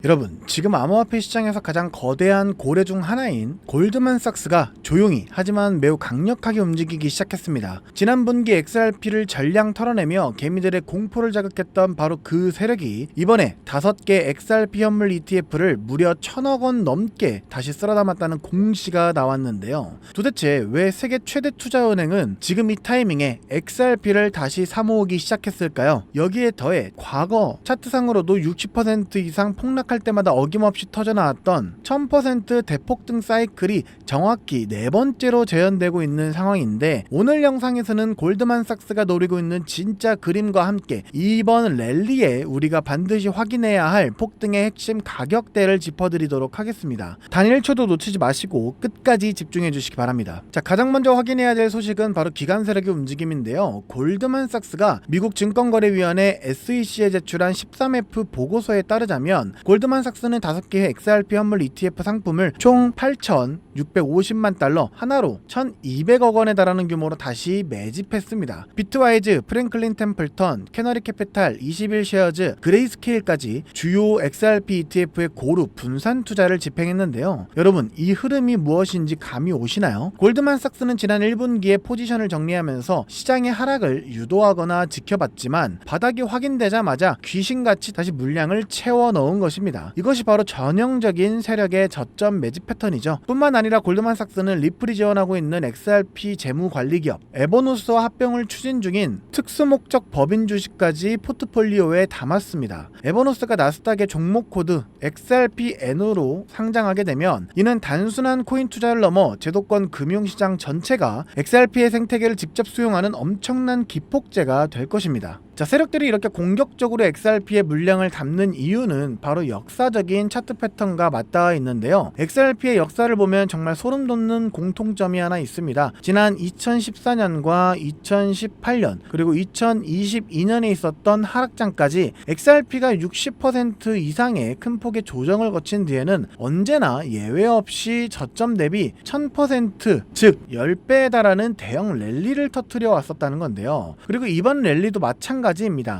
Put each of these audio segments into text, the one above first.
여러분, 지금 암호화폐 시장에서 가장 거대한 고래 중 하나인 골드만삭스가 조용히 하지만 매우 강력하게 움직이기 시작했습니다. 지난 분기 XRP를 전량 털어내며 개미들의 공포를 자극했던 바로 그 세력이 이번에 5개 XRP 현물 ETF를 무려 1000억 원 넘게 다시 쓸어 담았다는 공시가 나왔는데요. 도대체 왜 세계 최대 투자은행은 지금 이 타이밍에 XRP를 다시 사모으기 시작했을까요? 여기에 더해 과거 차트상으로도 60% 이상 폭락할 때마다 어김없이 터져나왔던 1000% 대폭등 사이클이 정확히 4번째로 재현되고 있는 상황인데, 오늘 영상에서는 골드만삭스가 노리고 있는 진짜 그림과 함께 이번 랠리에 우리가 반드시 확인해야 할 폭등의 핵심 가격대를 짚어드리도록 하겠습니다. 단 1초도 놓치지 마시고 끝까지 집중해 주시기 바랍니다. 자, 가장 먼저 확인해야 될 소식은 바로 기관 세력의 움직임인데요. 골드만삭스가 미국 증권거래위원회 SEC에 제출한 13F 보고서에 따르자면 골드만삭스는 5개의 XRP 현물 ETF 상품을 총 8,650만 달러, 하나로 1,200억 원에 달하는 규모로 다시 매집했습니다. 비트와이즈, 프랭클린 템플턴, 캐너리 캐피탈, 21쉐어즈, 그레이스케일까지 주요 XRP ETF의 고루 분산 투자를 집행했는데요. 여러분, 이 흐름이 무엇인지 감이 오시나요? 골드만삭스는 지난 1분기에 포지션을 정리하면서 시장의 하락을 유도하거나 지켜봤지만 바닥이 확인되자마자 귀신같이 다시 물량을 채워 넣은 것입니다. 이것이 바로 전형적인 세력의 저점 매집 패턴이죠. 뿐만 아니라 골드만삭스는 리플이 지원하고 있는 XRP 재무 관리 기업 에버노스와 합병을 추진 중인 특수목적 법인 주식까지 포트폴리오에 담았습니다. 에버노스가 나스닥의 종목 코드 XRPN으로 상장하게 되면 이는 단순한 코인 투자를 넘어 제도권 금융시장 전체가 XRP의 생태계를 직접 수용하는 엄청난 기폭제가 될 것입니다. 자, 세력들이 이렇게 공격적으로 XRP의 물량을 담는 이유는 바로 역사적인 차트 패턴과 맞닿아 있는데요. XRP의 역사를 보면 정말 소름 돋는 공통점이 하나 있습니다. 지난 2014년과 2018년 그리고 2022년에 있었던 하락장까지 XRP가 60% 이상의 큰 폭의 조정을 거친 뒤에는 언제나 예외 없이 저점 대비 1000%, 즉 10배에 달하는 대형 랠리를 터뜨려 왔었다는 건데요. 그리고 이번 랠리도 마찬가지입니다.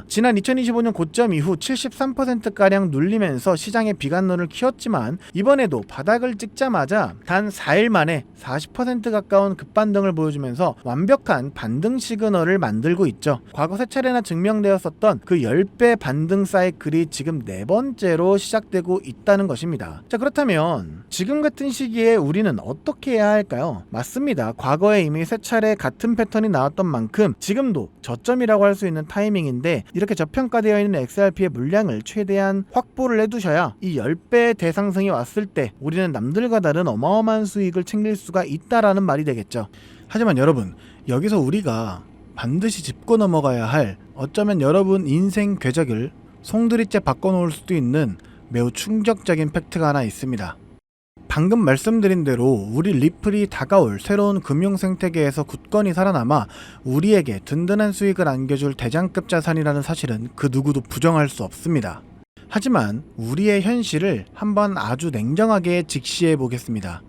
지난 2025년 고점 이후 73%가량 눌리면서 시장의 비관론을 키웠지만 이번에도 바닥을 찍자마자 단 4일 만에 40% 가까운 급반등을 보여주면서 완벽한 반등 시그널을 만들고 있죠. 과거 3차례나 증명되었었던 그 10배 반등 사이클이 지금 4번째로 시작되고 있다는 것입니다. 자, 그렇다면 지금 같은 시기에 우리는 어떻게 해야 할까요? 맞습니다. 과거에 이미 3차례 같은 패턴이 나왔던 만큼 지금도 저점이라고 할 수 있는 타이밍인데, 이렇게 저평가되어 있는 XRP의 물량을 최대한 확보를 해두셔야 이 10배 대상승이 왔을 때 우리는 남들과 다른 어마어마한 수익을 챙길 수가 있다라는 말이 되겠죠. 하지만 여러분, 여기서 우리가 반드시 짚고 넘어가야 할, 어쩌면 여러분 인생 궤적을 송두리째 바꿔놓을 수도 있는 매우 충격적인 팩트가 하나 있습니다. 방금 말씀드린 대로 우리 리플이 다가올 새로운 금융 생태계에서 굳건히 살아남아 우리에게 든든한 수익을 안겨줄 대장급 자산이라는 사실은 그 누구도 부정할 수 없습니다. 하지만 우리의 현실을 한번 아주 냉정하게 직시해 보겠습니다.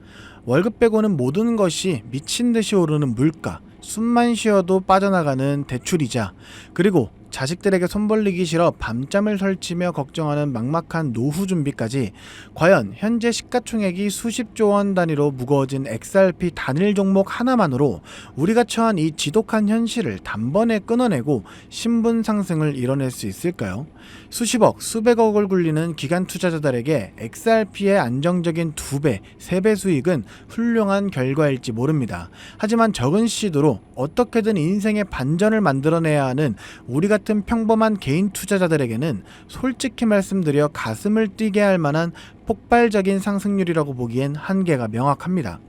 월급 빼고는 모든 것이 미친 듯이 오르는 물가, 숨만 쉬어도 빠져나가는 대출이자, 그리고 자식들에게 손 벌리기 싫어 밤잠을 설치며 걱정하는 막막한 노후 준비까지, 과연 현재 시가총액이 수십조 원 단위로 무거워진 XRP 단일 종목 하나만으로 우리가 처한 이 지독한 현실을 단번에 끊어내고 신분 상승을 이뤄낼 수 있을까요? 수십억, 수백억을 굴리는 기관 투자자들에게 XRP의 안정적인 2배, 3배 수익은 훌륭한 결과일지 모릅니다. 하지만 적은 시도로 어떻게든 인생의 반전을 만들어내야 하는 우리 같은 평범한 개인 투자자들에게는 솔직히 말씀드려 가슴을 뛰게 할 만한 폭발적인 상승률이라고 보기엔 한계가 명확합니다.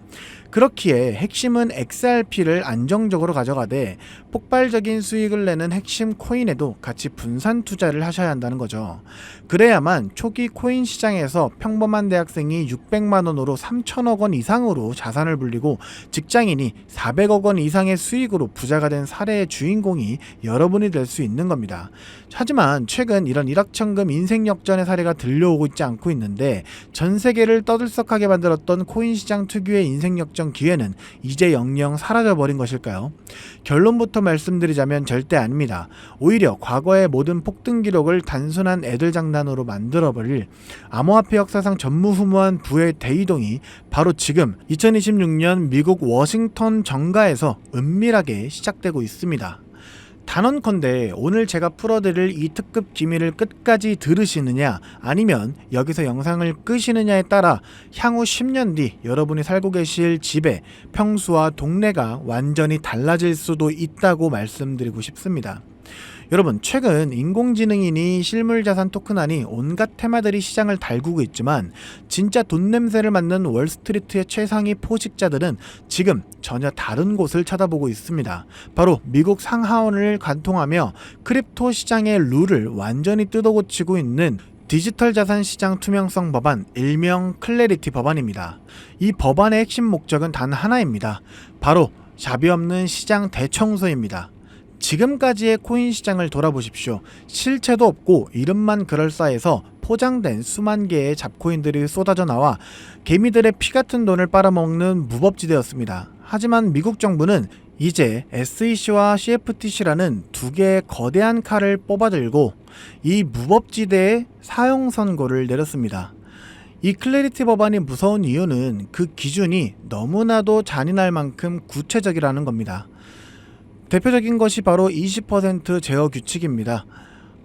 그렇기에 핵심은 XRP를 안정적으로 가져가되 폭발적인 수익을 내는 핵심 코인에도 같이 분산 투자를 하셔야 한다는 거죠. 그래야만 초기 코인 시장에서 평범한 대학생이 600만 원으로 3천억 원 이상으로 자산을 불리고 직장인이 400억 원 이상의 수익으로 부자가 된 사례의 주인공이 여러분이 될 수 있는 겁니다. 하지만 최근 이런 일확천금 인생 역전의 사례가 들려오고 있지 않고 있는데, 전 세계를 떠들썩하게 만들었던 코인 시장 특유의 인생 역전 결정 기회는 이제 영영 사라져버린 것일까요? 결론부터 말씀드리자면 절대 아닙니다. 오히려 과거의 모든 폭등 기록을 단순한 애들 장난으로 만들어버릴 암호화폐 역사상 전무후무한 부의 대이동이 바로 지금 2026년 미국 워싱턴 정가에서 은밀하게 시작되고 있습니다. 단언컨대 오늘 제가 풀어드릴 이 특급 기밀을 끝까지 들으시느냐 아니면 여기서 영상을 끄시느냐에 따라 향후 10년 뒤 여러분이 살고 계실 집의 평수와 동네가 완전히 달라질 수도 있다고 말씀드리고 싶습니다. 여러분, 최근 인공지능이니 실물자산 토큰하니 온갖 테마들이 시장을 달구고 있지만 진짜 돈 냄새를 맡는 월스트리트의 최상위 포식자들은 지금 전혀 다른 곳을 쳐다보고 있습니다. 바로 미국 상하원을 관통하며 크립토 시장의 룰을 완전히 뜯어고치고 있는 디지털 자산 시장 투명성 법안, 일명 클래리티 법안입니다. 이 법안의 핵심 목적은 단 하나입니다. 바로 자비 없는 시장 대청소입니다. 지금까지의 코인 시장을 돌아보십시오. 실체도 없고 이름만 그럴싸해서 포장된 수만 개의 잡코인들이 쏟아져 나와 개미들의 피 같은 돈을 빨아먹는 무법지대였습니다. 하지만 미국 정부는 이제 SEC와 CFTC라는 두 개의 거대한 칼을 뽑아들고 이 무법지대에 사형 선고를 내렸습니다. 이 클래리티 법안이 무서운 이유는 그 기준이 너무나도 잔인할 만큼 구체적이라는 겁니다. 대표적인 것이 바로 20% 제어 규칙입니다.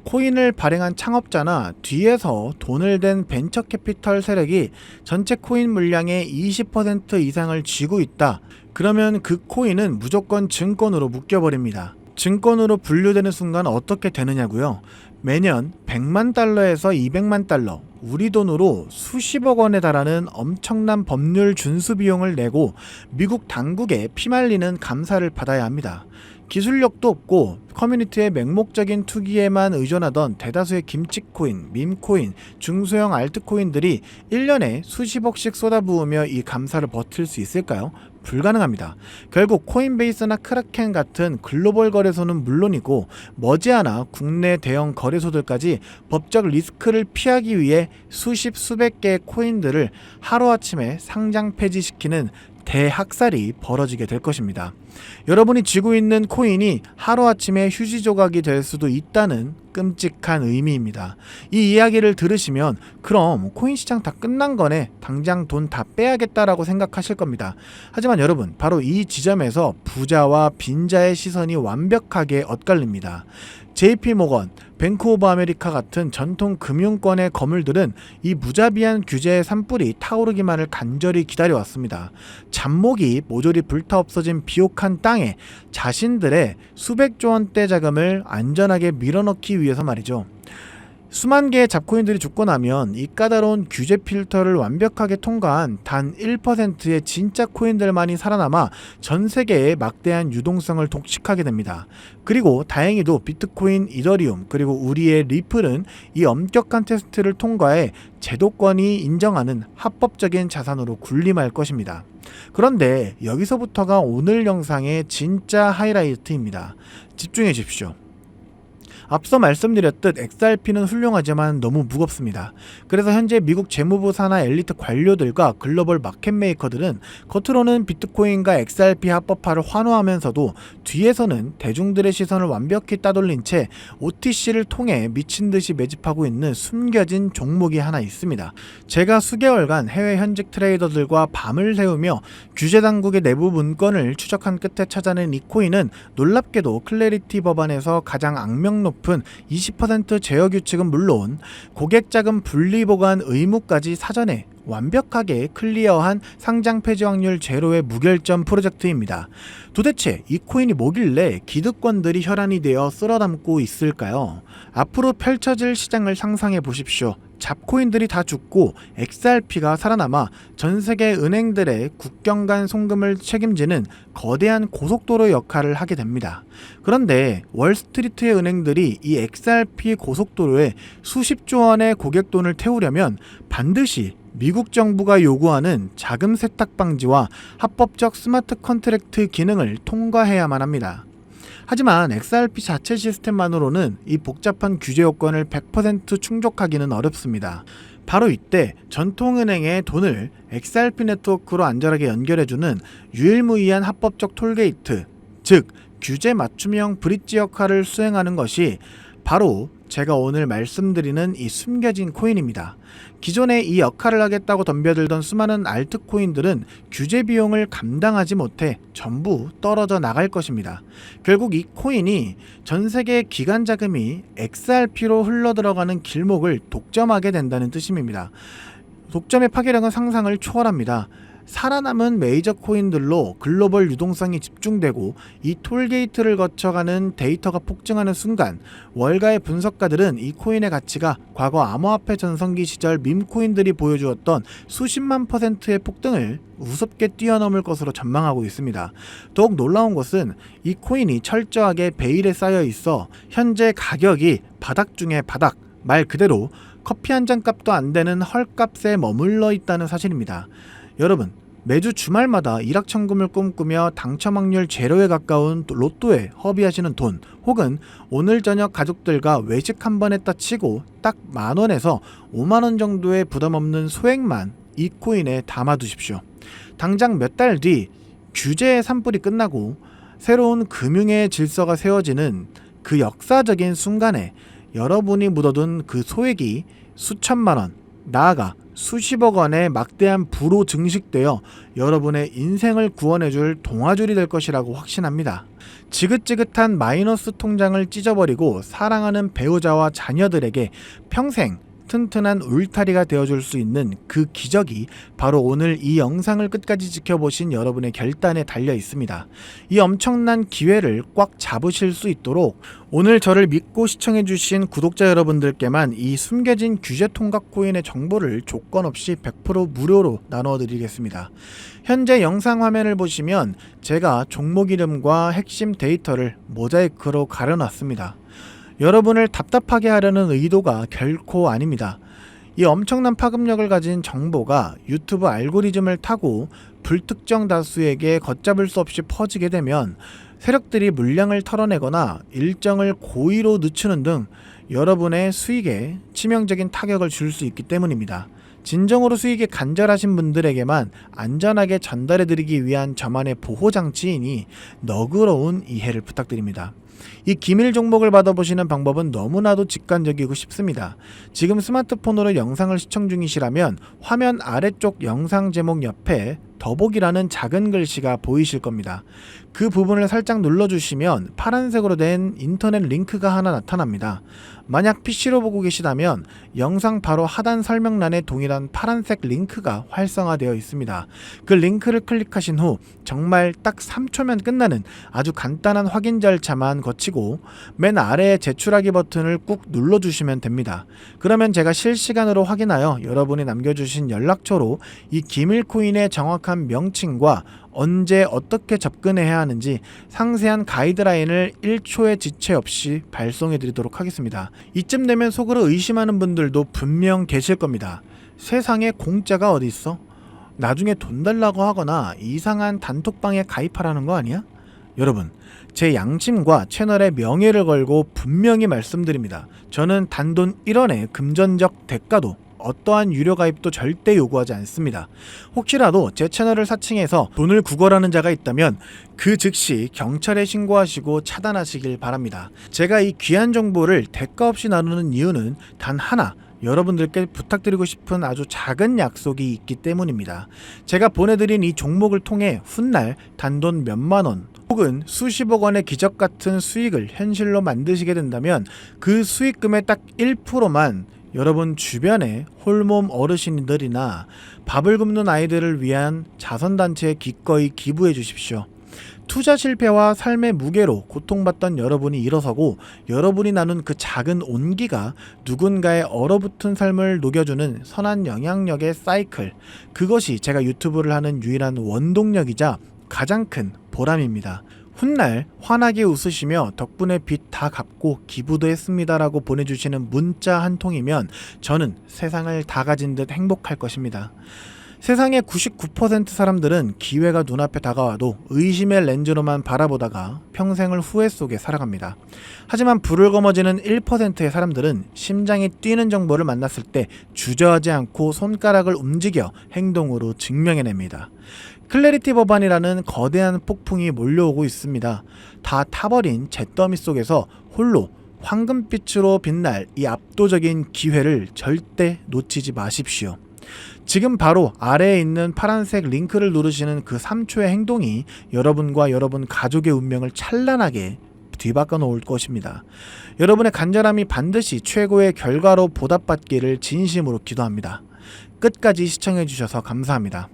코인을 발행한 창업자나 뒤에서 돈을 댄 벤처 캐피털 세력이 전체 코인 물량의 20% 이상을 쥐고 있다. 그러면 그 코인은 무조건 증권으로 묶여버립니다. 증권으로 분류되는 순간 어떻게 되느냐고요? 매년 100만 달러에서 200만 달러, 우리 돈으로 수십억 원에 달하는 엄청난 법률 준수 비용을 내고 미국 당국에 피말리는 감사를 받아야 합니다. 기술력도 없고 커뮤니티의 맹목적인 투기에만 의존하던 대다수의 김치코인, 밈코인, 중소형 알트코인들이 1년에 수십억씩 쏟아부으며 이 감사를 버틸 수 있을까요? 불가능합니다. 결국 코인베이스나 크라켄 같은 글로벌 거래소는 물론이고 머지않아 국내 대형 거래소들까지 법적 리스크를 피하기 위해 수백 개의 코인들을 하루아침에 상장 폐지시키는 대학살이 벌어지게 될 것입니다. 여러분이 쥐고 있는 코인이 하루아침에 휴지 조각이 될 수도 있다는 끔찍한 의미입니다. 이 이야기를 들으시면 그럼 코인 시장 다 끝난 거네, 당장 돈 다 빼야겠다라고 생각하실 겁니다. 하지만 여러분, 바로 이 지점에서 부자와 빈자의 시선이 완벽하게 엇갈립니다. JP모건, 뱅크 오브 아메리카 같은 전통 금융권의 거물들은 이 무자비한 규제의 산불이 타오르기만을 간절히 기다려왔습니다. 잡목이 모조리 불타 없어진 비옥한 땅에 자신들의 수백조 원대 자금을 안전하게 밀어넣기 위해서 말이죠. 수만 개의 잡코인들이 죽고 나면 이 까다로운 규제 필터를 완벽하게 통과한 단 1%의 진짜 코인들만이 살아남아 전 세계의 막대한 유동성을 독식하게 됩니다. 그리고 다행히도 비트코인, 이더리움, 그리고 우리의 리플은 이 엄격한 테스트를 통과해 제도권이 인정하는 합법적인 자산으로 군림할 것입니다. 그런데 여기서부터가 오늘 영상의 진짜 하이라이트입니다. 집중해 주십시오. 앞서 말씀드렸듯 XRP는 훌륭하지만 너무 무겁습니다. 그래서 현재 미국 재무부 산하 엘리트 관료들과 글로벌 마켓 메이커들은 겉으로는 비트코인과 XRP 합법화를 환호하면서도 뒤에서는 대중들의 시선을 완벽히 따돌린 채 OTC를 통해 미친듯이 매집하고 있는 숨겨진 종목이 하나 있습니다. 제가 수개월간 해외 현직 트레이더들과 밤을 새우며 규제 당국의 내부 문건을 추적한 끝에 찾아낸 이 코인은 놀랍게도 클래리티 법안에서 가장 악명 높은 20% 제어 규칙은 물론 고객 자금 분리 보관 의무까지 사전에 완벽하게 클리어한 상장 폐지 확률 제로의 무결점 프로젝트입니다. 도대체 이 코인이 뭐길래 기득권들이 혈안이 되어 쓸어담고 있을까요? 앞으로 펼쳐질 시장을 상상해 보십시오. 잡코인들이 다 죽고 XRP가 살아남아 전 세계 은행들의 국경 간 송금을 책임지는 거대한 고속도로 역할을 하게 됩니다. 그런데 월스트리트의 은행들이 이 XRP 고속도로에 수십조 원의 고객 돈을 태우려면 반드시 미국 정부가 요구하는 자금 세탁 방지와 합법적 스마트 컨트랙트 기능을 통과해야만 합니다. 하지만 XRP 자체 시스템만으로는 이 복잡한 규제 요건을 100% 충족하기는 어렵습니다. 바로 이때 전통은행의 돈을 XRP 네트워크로 안전하게 연결해주는 유일무이한 합법적 톨게이트, 즉 규제 맞춤형 브릿지 역할을 수행하는 것이 바로 제가 오늘 말씀드리는 이 숨겨진 코인입니다. 기존에 이 역할을 하겠다고 덤벼들던 수많은 알트코인들은 규제 비용을 감당하지 못해 전부 떨어져 나갈 것입니다. 결국 이 코인이 전 세계 기관 자금이 XRP로 흘러들어가는 길목을 독점하게 된다는 뜻입니다. 독점의 파괴력은 상상을 초월합니다. 살아남은 메이저 코인들로 글로벌 유동성이 집중되고 이 톨게이트를 거쳐가는 데이터가 폭증하는 순간 월가의 분석가들은 이 코인의 가치가 과거 암호화폐 전성기 시절 밈코인들이 보여주었던 수십만 %의 폭등을 우습게 뛰어넘을 것으로 전망하고 있습니다. 더욱 놀라운 것은 이 코인이 철저하게 베일에 쌓여 있어 현재 가격이 바닥 중에 바닥, 말 그대로 커피 한 잔 값도 안 되는 헐값에 머물러 있다는 사실입니다. 여러분, 매주 주말마다 일확천금을 꿈꾸며 당첨 확률 제로에 가까운 로또에 허비하시는 돈, 혹은 오늘 저녁 가족들과 외식 한번 했다 치고 딱 10,000원에서 50,000원 정도의 부담 없는 소액만 이 코인에 담아두십시오. 당장 몇 달 뒤 규제의 산불이 끝나고 새로운 금융의 질서가 세워지는 그 역사적인 순간에 여러분이 묻어둔 그 소액이 수천만 원, 나아가 수십억 원의 막대한 부로 증식되어 여러분의 인생을 구원해줄 동아줄이 될 것이라고 확신합니다. 지긋지긋한 마이너스 통장을 찢어버리고 사랑하는 배우자와 자녀들에게 평생 튼튼한 울타리가 되어줄 수 있는 그 기적이 바로 오늘 이 영상을 끝까지 지켜보신 여러분의 결단에 달려 있습니다. 이 엄청난 기회를 꽉 잡으실 수 있도록 오늘 저를 믿고 시청해주신 구독자 여러분들께만 이 숨겨진 규제 통각 코인의 정보를 조건 없이 100% 무료로 나눠드리겠습니다. 현재 영상 화면을 보시면 제가 종목 이름과 핵심 데이터를 모자이크로 가려놨습니다. 여러분을 답답하게 하려는 의도가 결코 아닙니다. 이 엄청난 파급력을 가진 정보가 유튜브 알고리즘을 타고 불특정 다수에게 걷잡을 수 없이 퍼지게 되면 세력들이 물량을 털어내거나 일정을 고의로 늦추는 등 여러분의 수익에 치명적인 타격을 줄 수 있기 때문입니다. 진정으로 수익이 간절하신 분들에게만 안전하게 전달해드리기 위한 저만의 보호장치이니 너그러운 이해를 부탁드립니다. 이 기밀 종목을 받아보시는 방법은 너무나도 직관적이고 쉽습니다. 지금 스마트폰으로 영상을 시청 중이시라면 화면 아래쪽 영상 제목 옆에 더보기라는 작은 글씨가 보이실 겁니다. 그 부분을 살짝 눌러주시면 파란색으로 된 인터넷 링크가 하나 나타납니다. 만약 PC로 보고 계시다면 영상 바로 하단 설명란에 동일한 파란색 링크가 활성화되어 있습니다. 그 링크를 클릭하신 후 정말 딱 3초면 끝나는 아주 간단한 확인 절차만 거치고 맨 아래에 제출하기 버튼을 꾹 눌러주시면 됩니다. 그러면 제가 실시간으로 확인하여 여러분이 남겨주신 연락처로 이 기밀코인의 정확한 명칭과 언제 어떻게 접근해야 하는지 상세한 가이드라인을 1초의 지체 없이 발송해 드리도록 하겠습니다. 이쯤 되면 속으로 의심하는 분들도 분명 계실 겁니다. 세상에 공짜가 어디 있어? 나중에 돈 달라고 하거나 이상한 단톡방에 가입하라는 거 아니야? 여러분, 제 양심과 채널의 명예를 걸고 분명히 말씀드립니다. 저는 단돈 1원의 금전적 대가도 어떠한 유료 가입도 절대 요구하지 않습니다. 혹시라도 제 채널을 사칭해서 돈을 구걸하는 자가 있다면 그 즉시 경찰에 신고하시고 차단하시길 바랍니다. 제가 이 귀한 정보를 대가 없이 나누는 이유는 단 하나, 여러분들께 부탁드리고 싶은 아주 작은 약속이 있기 때문입니다. 제가 보내드린 이 종목을 통해 훗날 단돈 몇만 원 혹은 수십억 원의 기적 같은 수익을 현실로 만드시게 된다면 그 수익금의 딱 1%만 여러분 주변에 홀몸 어르신들이나 밥을 굶는 아이들을 위한 자선단체에 기꺼이 기부해 주십시오. 투자 실패와 삶의 무게로 고통받던 여러분이 일어서고 여러분이 나눈 그 작은 온기가 누군가의 얼어붙은 삶을 녹여주는 선한 영향력의 사이클, 그것이 제가 유튜브를 하는 유일한 원동력이자 가장 큰 보람입니다. 훗날 환하게 웃으시며 덕분에 빚 다 갚고 기부도 했습니다 라고 보내주시는 문자 한 통이면 저는 세상을 다 가진 듯 행복할 것입니다. 세상의 99% 사람들은 기회가 눈앞에 다가와도 의심의 렌즈로만 바라보다가 평생을 후회 속에 살아갑니다. 하지만 불을 거머쥐는 1%의 사람들은 심장이 뛰는 정보를 만났을 때 주저하지 않고 손가락을 움직여 행동으로 증명해냅니다. 클래리티 법안이라는 거대한 폭풍이 몰려오고 있습니다. 다 타버린 잿더미 속에서 홀로 황금빛으로 빛날 이 압도적인 기회를 절대 놓치지 마십시오. 지금 바로 아래에 있는 파란색 링크를 누르시는 그 3초의 행동이 여러분과 여러분 가족의 운명을 찬란하게 뒤바꿔 놓을 것입니다. 여러분의 간절함이 반드시 최고의 결과로 보답받기를 진심으로 기도합니다. 끝까지 시청해 주셔서 감사합니다.